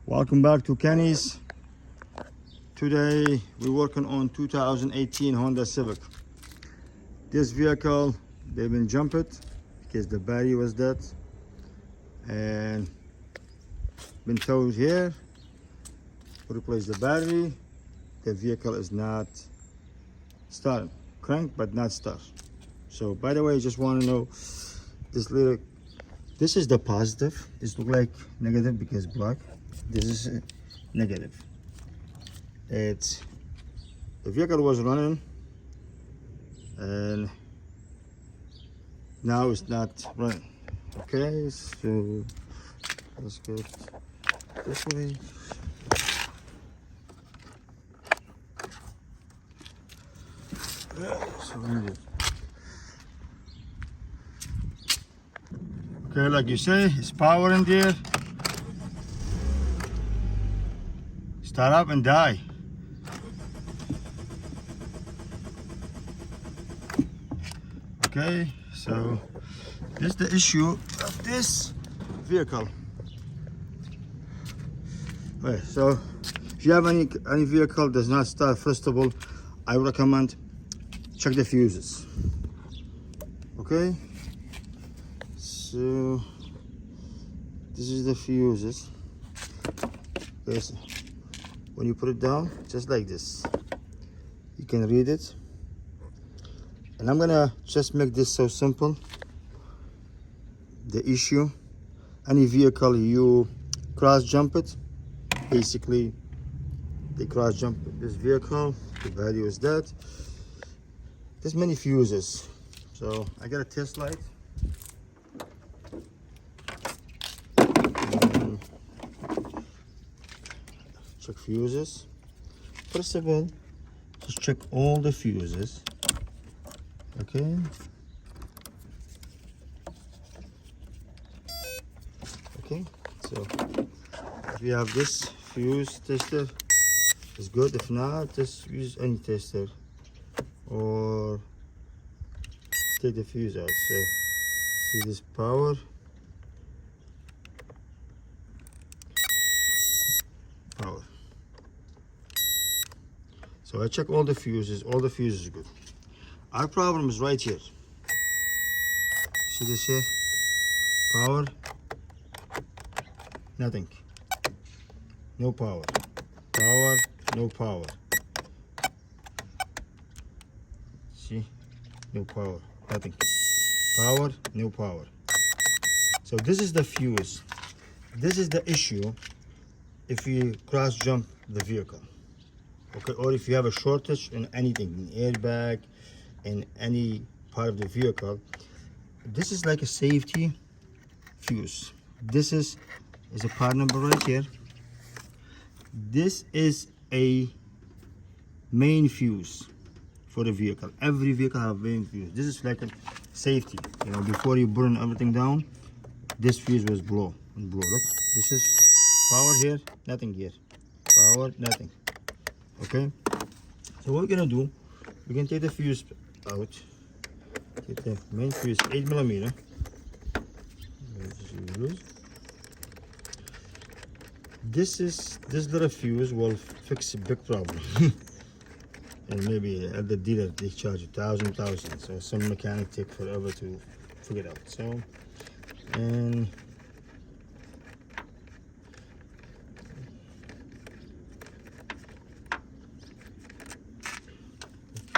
Welcome back to Kenny's. Today we're working on 2018 Honda Civic. This vehicle, they've been jumped because the battery was dead and been towed here to replace the battery. The vehicle is not starting, crank but not start. So by the way, I just want to know this is the positive. This look like negative because black. This is negative. The vehicle was running and now it's not running. Okay, so let's go this way. Okay, like you say, it's power in there. Start up and die. Okay, so this is the issue of this vehicle. Okay, so if you have any vehicle does not start, first of all, I recommend check the fuses. Okay, so this is the fuses. Okay, so when you put it down, just like this, you can read it. And I'm gonna just make this so simple. The issue, any vehicle you cross jump it, basically they cross jump this vehicle, the value is dead. There's many fuses. So I got a test light. Check fuses. First of all, just check all the fuses. Okay. Okay, so if you have this fuse tester, it's good. If not, just use any tester or take the fuse out. So see this power. Power. So I check all the fuses are good. Our problem is right here. See this here? Power, nothing. No power. Power, no power. See? No power, nothing. Power, no power. So this is the fuse. This is the issue if you cross jump the vehicle. Okay, or if you have a shortage in anything, in airbag, in any part of the vehicle. This is like a safety fuse. This is a part number right here. This is a main fuse for the vehicle. Every vehicle have main fuse. This is like a safety. You know, before you burn everything down, this fuse was blow. Look, this is power here, nothing here. Power, nothing. Okay. So what we're gonna do, we can take the fuse out. Get the main fuse, 8mm. This little fuse will fix a big problem. And maybe at the dealer they charge $1,000. So some mechanic take forever to figure it out. So, and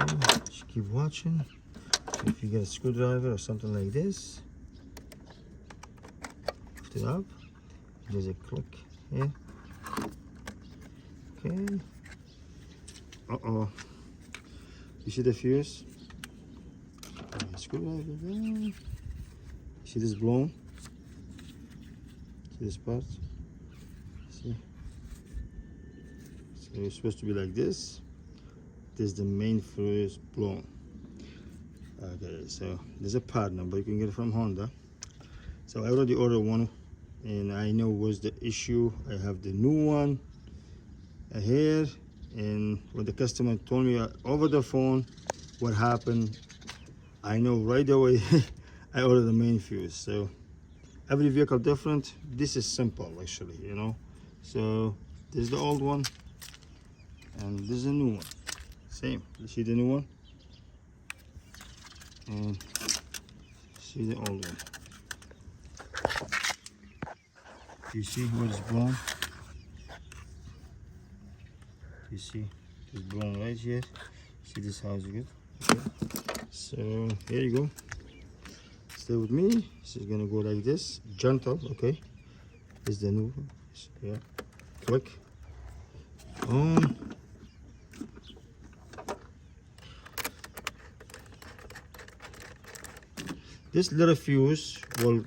okay, just keep watching. If you get a screwdriver or something like this, lift it up. There's a click here. Okay. Uh-oh. You see the fuse? Screwdriver there. You see this blown? See this part? See? So it's supposed to be like this. This is the main fuse blown. Okay, so there's a part number, you can get it from Honda. So I already ordered one and I know what's the issue. I have the new one here, and when the customer told me over the phone what happened, I know right away. I ordered the main fuse. So every vehicle different. This is simple actually, you know. So this is the old one, and this is the new one. Same. You see the new one, and see the old one. You see where it's blown? You see it's blown right here. See this how it's good. Okay. So here you go. Stay with me. This is gonna go like this, gentle. Okay. This is the new one. Yeah. Click. On. This little fuse will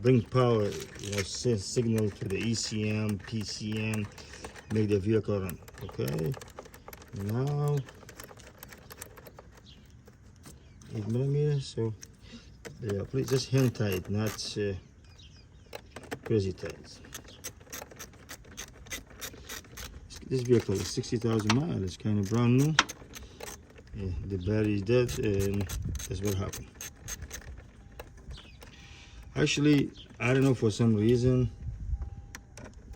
bring power, signal to the ECM, PCM, make the vehicle run. Okay. Now 8mm. So yeah, please just hand tight, not crazy tight. This vehicle is 60,000 miles. It's kind of brand new. Yeah, the battery is dead, and that's what happened. Actually, I don't know, for some reason,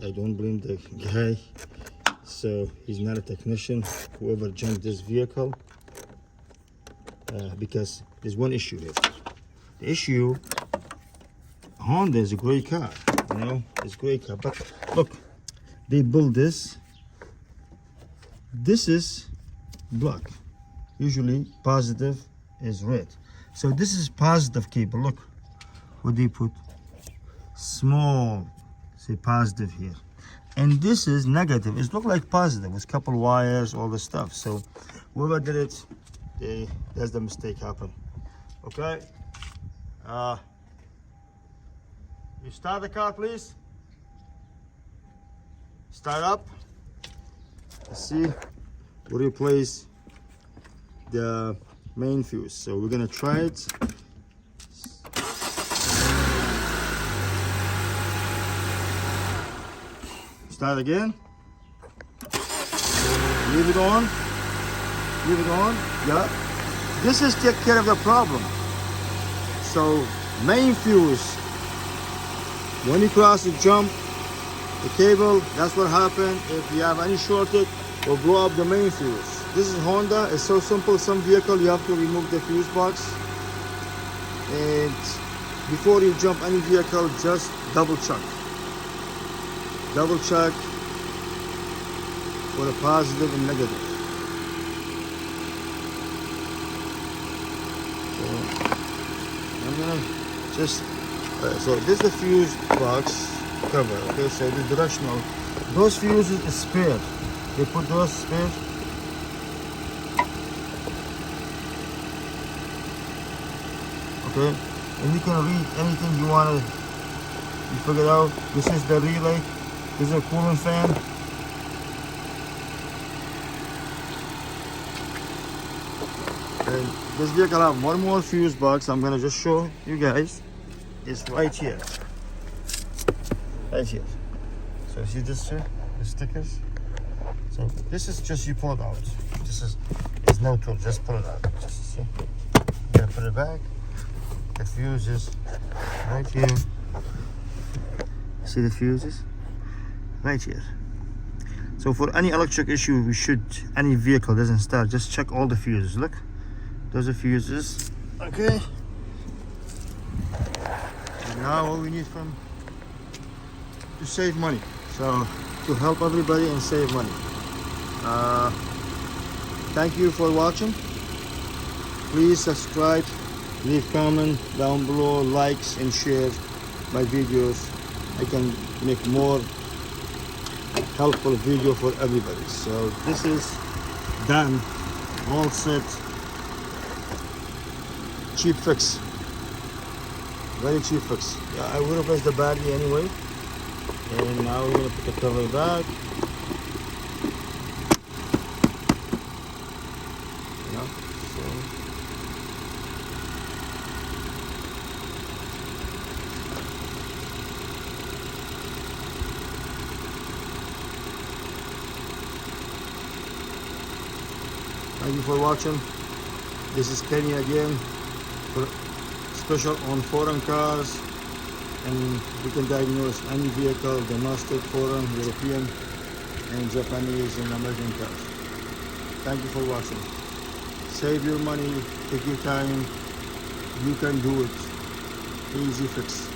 I don't blame the guy. So he's not a technician, whoever junked this vehicle, because there's one issue here. The issue, Honda is a great car, it's a great car, but look, they build this. This is black. Usually positive is red. So this is positive cable. Look what they put. Small, say positive here. And this is negative. It looks like positive with couple wires, all the stuff. So whoever did it, that's the mistake happened. Okay. You start the car, please. Start up. Let's see. We'll replace the main fuse. So we're gonna try it. Start again. Leave it on. Leave it on. Yeah. This is take care of the problem. So main fuse. When you cross the jump, the cable, that's what happened. If you have any shortage, will blow up the main fuse. This is Honda. It's so simple. Some vehicle you have to remove the fuse box. And before you jump any vehicle, just double check. Double check for the positive and negative. So I'm gonna just so this is the fuse box cover. Okay, so the directional. Those fuses is spare. They put those spare. Okay, and you can read anything you want to. You figure out. This is the relay. This is a cooling fan. And this vehicle have one more fuse box. I'm gonna just show you guys. It's right here. Right here. So see this here? The stickers. So this is just you pull it out. This is there's no tool. Just pull it out. Just see. You gotta put it back. The fuse is right here. See the fuses? Right here. So for any electric issue, any vehicle doesn't start, just check all the fuses. Look, those are fuses. Okay. And now all we need to save money. So to help everybody and save money. Thank you for watching. Please subscribe, leave comment down below, likes and share my videos. I can make more helpful video for everybody. So this is done, all set, cheap fix, very cheap fix. Yeah, I will replace the battery anyway, and now we're gonna put the cover back. Yeah, so thank you for watching. This is Kenny again, for special on foreign cars. and we can diagnose any vehicle, domestic, foreign, European, and Japanese and American cars. Thank you for watching. Save your money, take your time, you can do it. Easy fix.